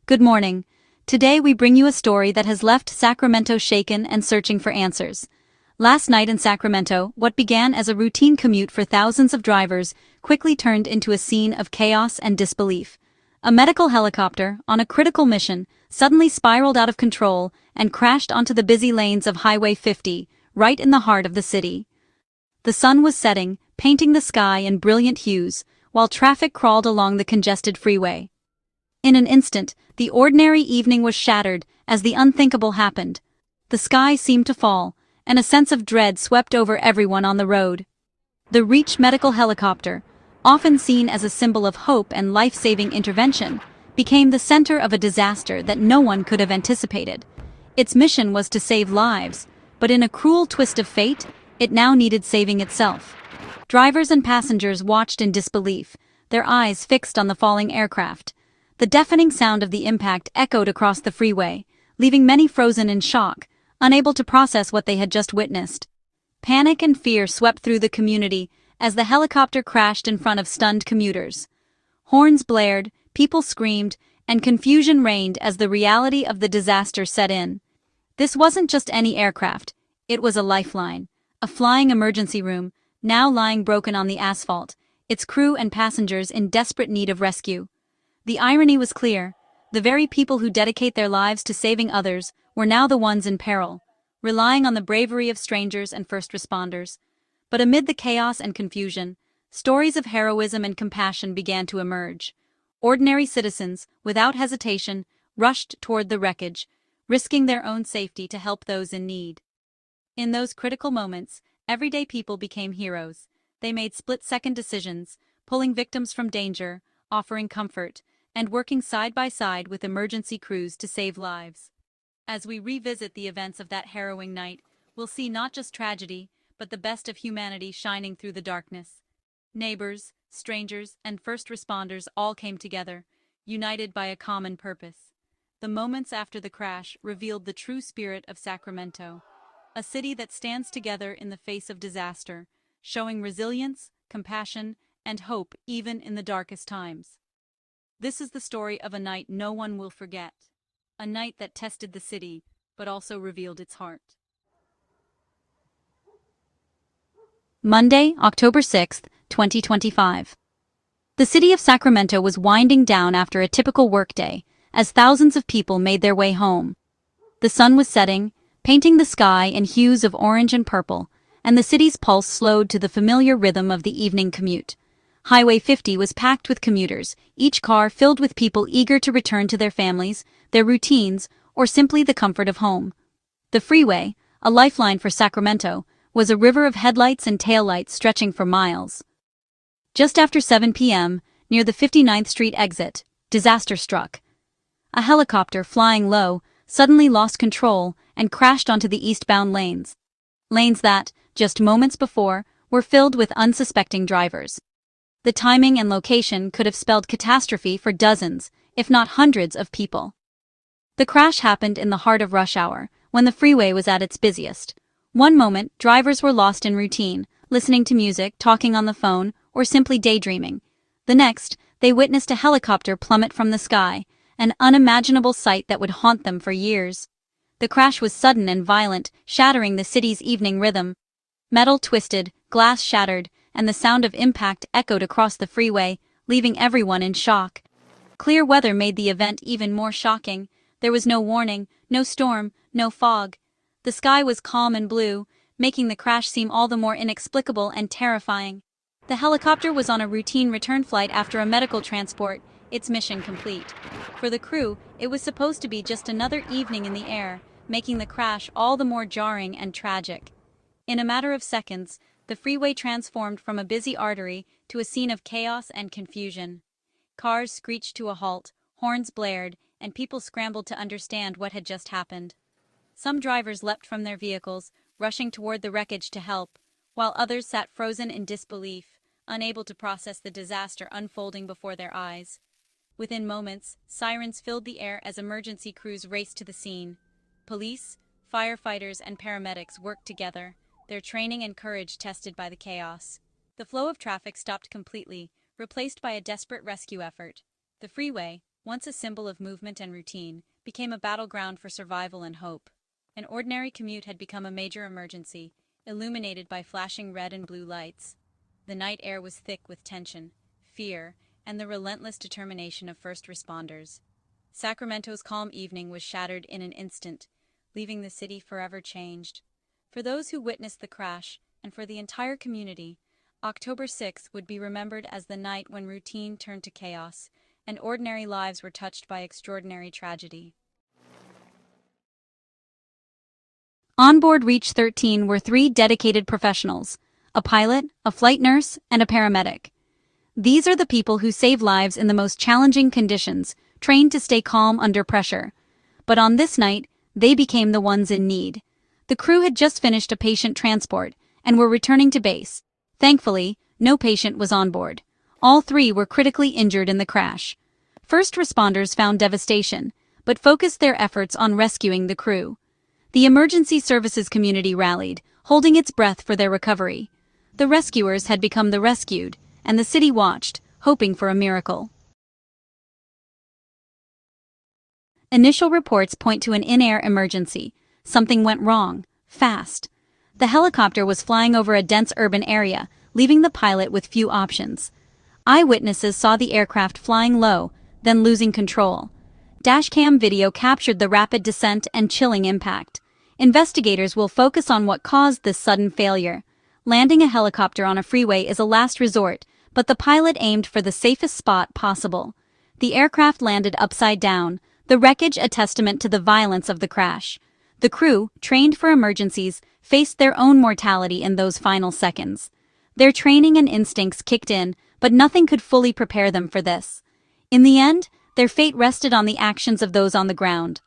Good morning. Today we bring you a story that has left Sacramento shaken and searching for answers. Last night in Sacramento, what began as a routine commute for thousands of drivers quickly turned into a scene of chaos and disbelief. A medical helicopter, on a critical mission, suddenly spiraled out of control and crashed onto the busy lanes of Highway 50, right in the heart of the city. The sun was setting, painting the sky in brilliant hues, while traffic crawled along the congested freeway. In an instant, the ordinary evening was shattered as the unthinkable happened. The sky seemed to fall, and a sense of dread swept over everyone on the road. The Reach medical helicopter, often seen as a symbol of hope and life-saving intervention, became the center of a disaster that no one could have anticipated. Its mission was to save lives, but in a cruel twist of fate, it now needed saving itself. Drivers and passengers watched in disbelief, their eyes fixed on the falling aircraft. The deafening sound of the impact echoed across the freeway, leaving many frozen in shock, unable to process what they had just witnessed. Panic and fear swept through the community as the helicopter crashed in front of stunned commuters. Horns blared, people screamed, and confusion reigned as the reality of the disaster set in. This wasn't just any aircraft, it was a lifeline, a flying emergency room, now lying broken on the asphalt, its crew and passengers in desperate need of rescue. The irony was clear. The very people who dedicate their lives to saving others were now the ones in peril, relying on the bravery of strangers and first responders. But amid the chaos and confusion, stories of heroism and compassion began to emerge. Ordinary citizens, without hesitation, rushed toward the wreckage, risking their own safety to help those in need. In those critical moments, everyday people became heroes. They made split-second decisions, pulling victims from danger, offering comfort, and working side by side with emergency crews to save lives. As we revisit the events of that harrowing night, we'll see not just tragedy, but the best of humanity shining through the darkness. Neighbors, strangers, and first responders all came together, united by a common purpose. The moments after the crash revealed the true spirit of Sacramento, a city that stands together in the face of disaster, showing resilience, compassion, and hope even in the darkest times. This is the story of a night no one will forget. A night that tested the city, but also revealed its heart. Monday, October 6, 2025. The city of Sacramento was winding down after a typical workday, as thousands of people made their way home. The sun was setting, painting the sky in hues of orange and purple, and the city's pulse slowed to the familiar rhythm of the evening commute. Highway 50 was packed with commuters, each car filled with people eager to return to their families, their routines, or simply the comfort of home. The freeway, a lifeline for Sacramento, was a river of headlights and taillights stretching for miles. Just after 7 p.m., near the 59th Street exit, disaster struck. A helicopter flying low suddenly lost control and crashed onto the eastbound lanes. Lanes that, just moments before, were filled with unsuspecting drivers. The timing and location could have spelled catastrophe for dozens, if not hundreds of people. The crash happened in the heart of rush hour, when the freeway was at its busiest. One moment, drivers were lost in routine, listening to music, talking on the phone, or simply daydreaming. The next, they witnessed a helicopter plummet from the sky, an unimaginable sight that would haunt them for years. The crash was sudden and violent, shattering the city's evening rhythm. Metal twisted, glass shattered, and the sound of impact echoed across the freeway, leaving everyone in shock. Clear weather made the event even more shocking. There was no warning, no storm, no fog. The sky was calm and blue, making the crash seem all the more inexplicable and terrifying. The helicopter was on a routine return flight after a medical transport, its mission complete. For the crew, it was supposed to be just another evening in the air, making the crash all the more jarring and tragic. In a matter of seconds, the freeway transformed from a busy artery to a scene of chaos and confusion. Cars screeched to a halt, horns blared, and people scrambled to understand what had just happened. Some drivers leapt from their vehicles, rushing toward the wreckage to help, while others sat frozen in disbelief, unable to process the disaster unfolding before their eyes. Within moments, sirens filled the air as emergency crews raced to the scene. Police, firefighters, and paramedics worked together, their training and courage tested by the chaos. The flow of traffic stopped completely, replaced by a desperate rescue effort. The freeway, once a symbol of movement and routine, became a battleground for survival and hope. An ordinary commute had become a major emergency, illuminated by flashing red and blue lights. The night air was thick with tension, fear, and the relentless determination of first responders. Sacramento's calm evening was shattered in an instant, leaving the city forever changed. For those who witnessed the crash, and for the entire community, October 6th would be remembered as the night when routine turned to chaos, and ordinary lives were touched by extraordinary tragedy. On board Reach 13 were 3 dedicated professionals: a pilot, a flight nurse, and a paramedic. These are the people who save lives in the most challenging conditions, trained to stay calm under pressure. But on this night, they became the ones in need. The crew had just finished a patient transport and were returning to base. Thankfully, no patient was on board. All 3 were critically injured in the crash. First responders found devastation, but focused their efforts on rescuing the crew. The emergency services community rallied, holding its breath for their recovery. The rescuers had become the rescued, and the city watched, hoping for a miracle. Initial reports point to an in-air emergency. Something went wrong, fast. The helicopter was flying over a dense urban area, leaving the pilot with few options. Eyewitnesses saw the aircraft flying low, then losing control. Dashcam video captured the rapid descent and chilling impact. Investigators will focus on what caused this sudden failure. Landing a helicopter on a freeway is a last resort, but the pilot aimed for the safest spot possible. The aircraft landed upside down, the wreckage a testament to the violence of the crash. The crew, trained for emergencies, faced their own mortality in those final seconds. Their training and instincts kicked in, but nothing could fully prepare them for this. In the end, their fate rested on the actions of those on the ground.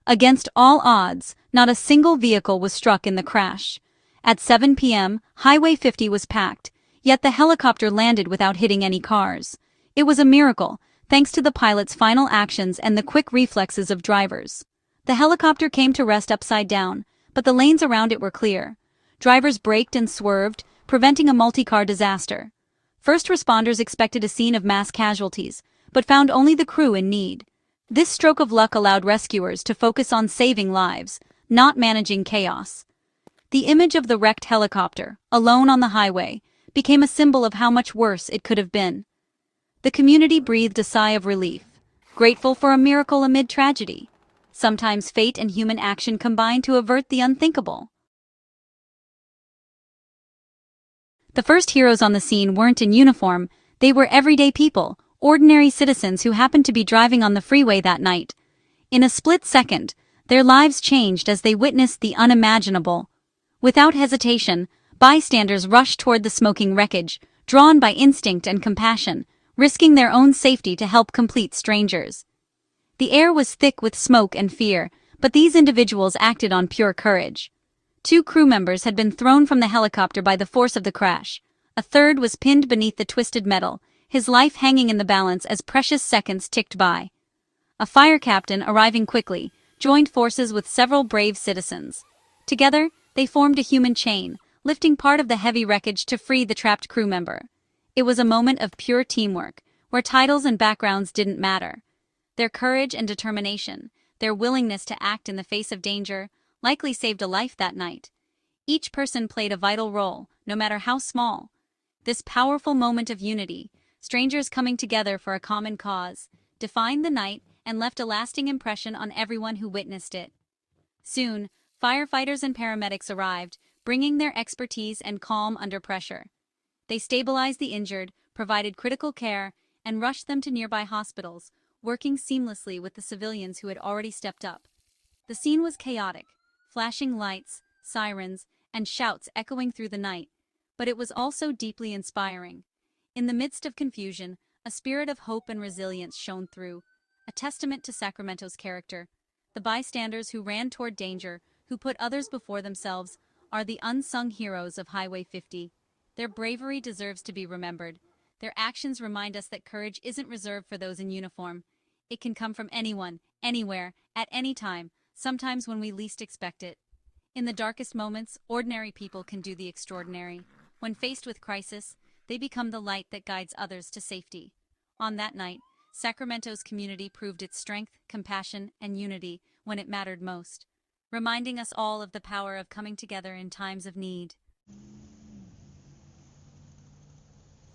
Against all odds, not a single vehicle was struck in the crash. At 7 p.m., Highway 50 was packed, yet the helicopter landed without hitting any cars. It was a miracle, thanks to the pilot's final actions and the quick reflexes of drivers. The helicopter came to rest upside down, but the lanes around it were clear. Drivers braked and swerved, preventing a multi-car disaster. First responders expected a scene of mass casualties, but found only the crew in need. This stroke of luck allowed rescuers to focus on saving lives, not managing chaos. The image of the wrecked helicopter, alone on the highway, became a symbol of how much worse it could have been. The community breathed a sigh of relief, grateful for a miracle amid tragedy. Sometimes fate and human action combine to avert the unthinkable. The first heroes on the scene weren't in uniform, they were everyday people, ordinary citizens who happened to be driving on the freeway that night. In a split second, their lives changed as they witnessed the unimaginable. Without hesitation, bystanders rushed toward the smoking wreckage, drawn by instinct and compassion, risking their own safety to help complete strangers. The air was thick with smoke and fear, but these individuals acted on pure courage. 2 crew members had been thrown from the helicopter by the force of the crash. A third was pinned beneath the twisted metal, his life hanging in the balance as precious seconds ticked by. A fire captain, arriving quickly, joined forces with several brave citizens. Together, they formed a human chain, lifting part of the heavy wreckage to free the trapped crew member. It was a moment of pure teamwork, where titles and backgrounds didn't matter. Their courage and determination, their willingness to act in the face of danger, likely saved a life that night. Each person played a vital role, no matter how small. This powerful moment of unity, strangers coming together for a common cause, defined the night and left a lasting impression on everyone who witnessed it. Soon, firefighters and paramedics arrived, bringing their expertise and calm under pressure. They stabilized the injured, provided critical care, and rushed them to nearby hospitals, working seamlessly with the civilians who had already stepped up. The scene was chaotic, flashing lights, sirens, and shouts echoing through the night, but it was also deeply inspiring. In the midst of confusion, a spirit of hope and resilience shone through, a testament to Sacramento's character. The bystanders who ran toward danger, who put others before themselves, are the unsung heroes of Highway 50. Their bravery deserves to be remembered. Their actions remind us that courage isn't reserved for those in uniform. It can come from anyone, anywhere, at any time, sometimes when we least expect it. In the darkest moments, ordinary people can do the extraordinary. When faced with crisis, they become the light that guides others to safety. On that night, Sacramento's community proved its strength, compassion, and unity when it mattered most, reminding us all of the power of coming together in times of need.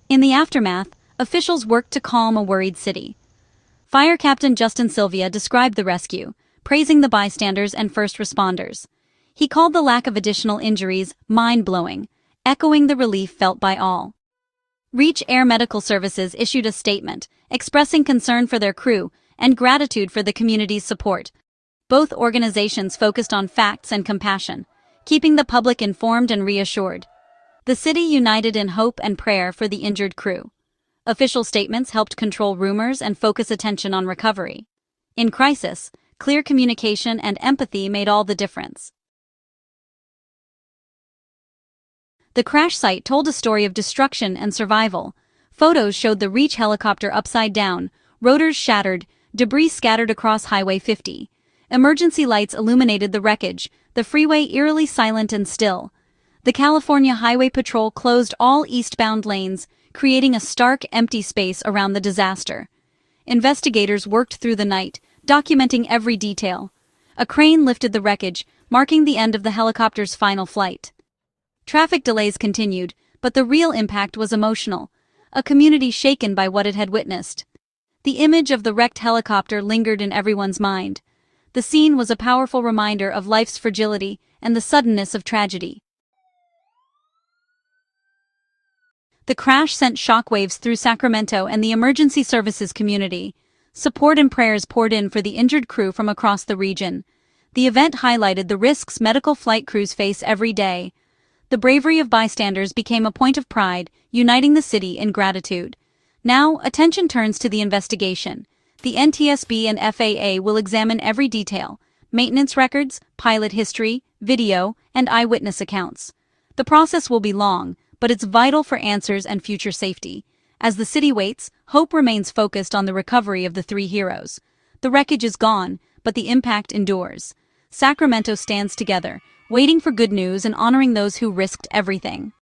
In the aftermath, officials worked to calm a worried city. Fire Captain Justin Sylvia described the rescue, praising the bystanders and first responders. He called the lack of additional injuries mind-blowing, echoing the relief felt by all. Reach Air Medical Services issued a statement, expressing concern for their crew and gratitude for the community's support. Both organizations focused on facts and compassion, keeping the public informed and reassured. The city united in hope and prayer for the injured crew. Official statements helped control rumors and focus attention on recovery. In crisis, clear communication and empathy made all the difference. The crash site told a story of destruction and survival. Photos showed the Reach helicopter upside down, rotors shattered, debris scattered across Highway 50. Emergency lights illuminated the wreckage, the freeway eerily silent and still. The California Highway Patrol closed all eastbound lanes, creating a stark, empty space around the disaster. Investigators worked through the night, documenting every detail. A crane lifted the wreckage, marking the end of the helicopter's final flight. Traffic delays continued, but the real impact was emotional, a community shaken by what it had witnessed. The image of the wrecked helicopter lingered in everyone's mind. The scene was a powerful reminder of life's fragility and the suddenness of tragedy. The crash sent shockwaves through Sacramento and the emergency services community. Support and prayers poured in for the injured crew from across the region. The event highlighted the risks medical flight crews face every day. The bravery of bystanders became a point of pride, uniting the city in gratitude. Now, attention turns to the investigation. The NTSB and FAA will examine every detail: maintenance records, pilot history, video, and eyewitness accounts. The process will be long, but it's vital for answers and future safety. As the city waits, hope remains focused on the recovery of the three heroes. The wreckage is gone, but the impact endures. Sacramento stands together, waiting for good news and honoring those who risked everything.